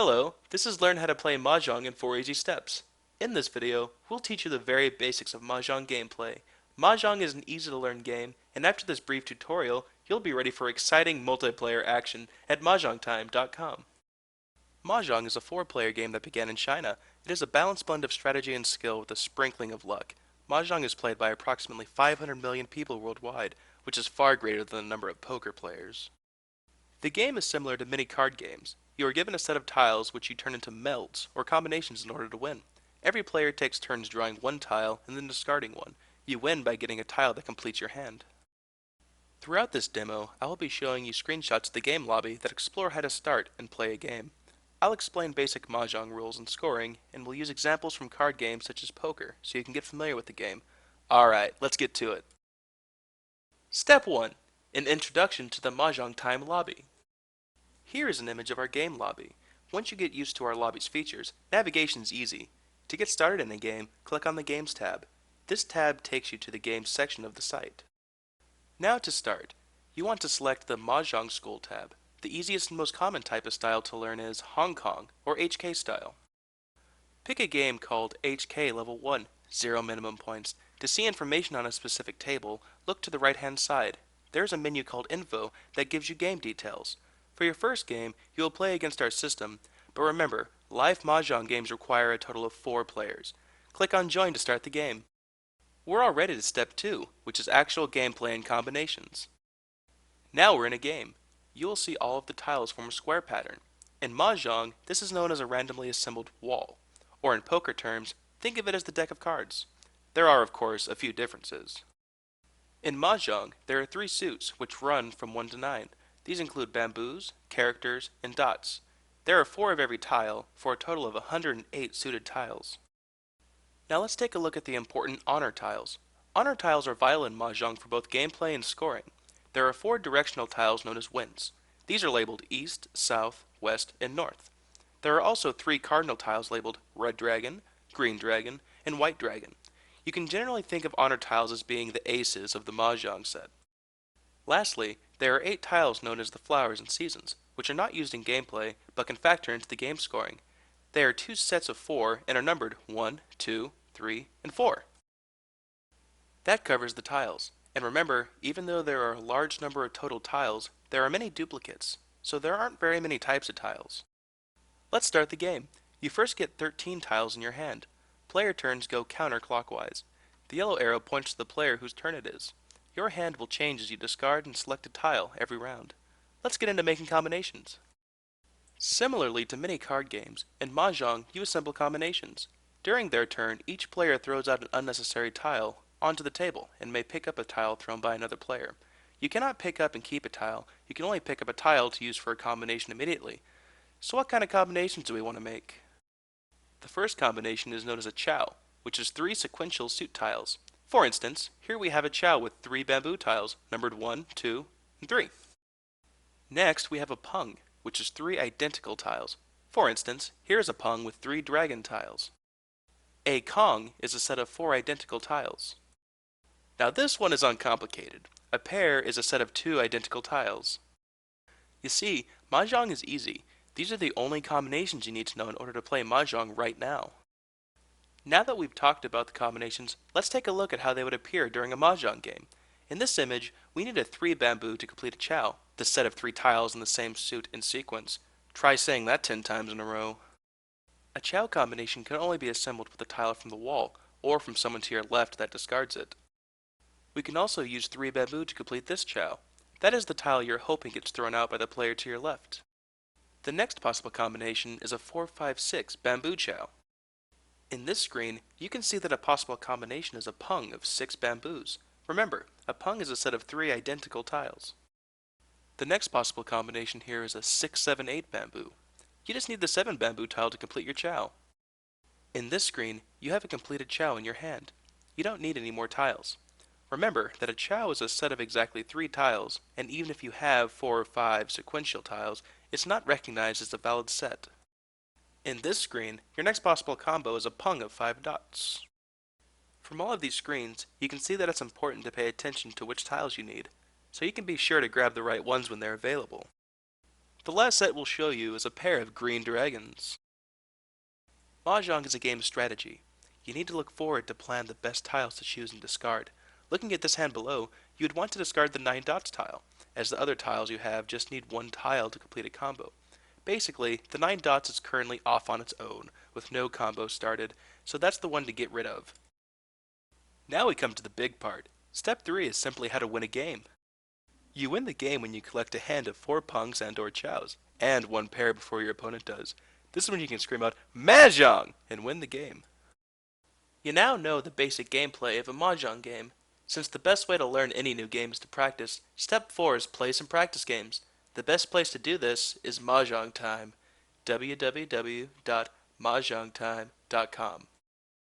Hello, this is Learn How to Play Mahjong in 4 Easy Steps. In this video, we'll teach you the very basics of Mahjong gameplay. Mahjong is an easy to learn game, and after this brief tutorial, you'll be ready for exciting multiplayer action at mahjongtime.com. Mahjong is a 4-player game that began in China. It is a balanced blend of strategy and skill with a sprinkling of luck. Mahjong is played by approximately 500 million people worldwide, which is far greater than the number of poker players. The game is similar to many card games. You are given a set of tiles which you turn into melds, or combinations in order to win. Every player takes turns drawing one tile and then discarding one. You win by getting a tile that completes your hand. Throughout this demo, I will be showing you screenshots of the game lobby that explore how to start and play a game. I'll explain basic Mahjong rules and scoring, and we'll use examples from card games such as poker, so you can get familiar with the game. Alright, let's get to it. Step 1. An introduction to the Mahjong Time lobby. Here is an image of our game lobby. Once you get used to our lobby's features, navigation is easy. To get started in a game, click on the Games tab. This tab takes you to the Games section of the site. Now to start, you want to select the Mahjong School tab. The easiest and most common type of style to learn is Hong Kong, or HK style. Pick a game called HK Level 1, 0 minimum points. To see information on a specific table, look to the right-hand side. There's a menu called Info that gives you game details. For your first game, you will play against our system, but remember, live Mahjong games require a total of 4 players. Click on Join to start the game. We're already to Step 2, which is actual gameplay and combinations. Now we're in a game. You will see all of the tiles form a square pattern. In Mahjong, this is known as a randomly assembled wall, or in poker terms, think of it as the deck of cards. There are, of course, a few differences. In Mahjong, there are 3 suits, which run from 1 to 9. These include bamboos, characters, and dots. There are 4 of every tile, for a total of 108 suited tiles. Now let's take a look at the important honor tiles. Honor tiles are vital in Mahjong for both gameplay and scoring. There are 4 directional tiles known as winds. These are labeled East, South, West, and North. There are also 3 cardinal tiles labeled Red Dragon, Green Dragon, and White Dragon. You can generally think of honor tiles as being the aces of the Mahjong set. Lastly, there are 8 tiles known as the flowers and seasons, which are not used in gameplay, but can factor into the game scoring. They are 2 sets of 4 and are numbered 1, 2, 3, and 4. That covers the tiles. And remember, even though there are a large number of total tiles, there are many duplicates, so there aren't very many types of tiles. Let's start the game. You first get 13 tiles in your hand. Player turns go counterclockwise. The yellow arrow points to the player whose turn it is. Your hand will change as you discard and select a tile every round. Let's get into making combinations. Similarly to many card games, in Mahjong you assemble combinations. During their turn, each player throws out an unnecessary tile onto the table and may pick up a tile thrown by another player. You cannot pick up and keep a tile, you can only pick up a tile to use for a combination immediately. So what kind of combinations do we want to make? The first combination is known as a chow, which is 3 sequential suit tiles. For instance, here we have a chow with 3 bamboo tiles, numbered 1, 2, and 3. Next, we have a pung, which is 3 identical tiles. For instance, here is a pung with 3 dragon tiles. A kong is a set of 4 identical tiles. Now this one is uncomplicated. A pair is a set of 2 identical tiles. You see, Mahjong is easy. These are the only combinations you need to know in order to play Mahjong right now. Now that we've talked about the combinations, let's take a look at how they would appear during a Mahjong game. In this image, we need a 3 bamboo to complete a chow, the set of 3 tiles in the same suit in sequence. Try saying that 10 times in a row. A chow combination can only be assembled with a tile from the wall, or from someone to your left that discards it. We can also use 3 bamboo to complete this chow. That is the tile you're hoping gets thrown out by the player to your left. The next possible combination is a 4-5-6 bamboo chow. In this screen, you can see that a possible combination is a pung of 6 bamboos. Remember, a pung is a set of 3 identical tiles. The next possible combination here is a 6-7-8 bamboo. You just need the 7 bamboo tile to complete your chow. In this screen, you have a completed chow in your hand. You don't need any more tiles. Remember that a chow is a set of exactly 3 tiles, and even if you have 4 or 5 sequential tiles, it's not recognized as a valid set. In this screen, your next possible combo is a pung of 5 dots. From all of these screens, you can see that it's important to pay attention to which tiles you need, so you can be sure to grab the right ones when they're available. The last set we'll show you is a pair of green dragons. Mahjong is a game of strategy. You need to look forward to plan the best tiles to choose and discard. Looking at this hand below, you would want to discard the 9 dots tile, as the other tiles you have just need one tile to complete a combo. Basically, the 9 dots is currently off on its own, with no combo started, so that's the one to get rid of. Now we come to the big part. Step 3 is simply how to win a game. You win the game when you collect a hand of 4 pungs and or chows, and 1 pair before your opponent does. This is when you can scream out, Mahjong! And win the game. You now know the basic gameplay of a Mahjong game. Since the best way to learn any new game is to practice, step 4 is play some practice games. The best place to do this is Mahjong Time. www.mahjongtime.com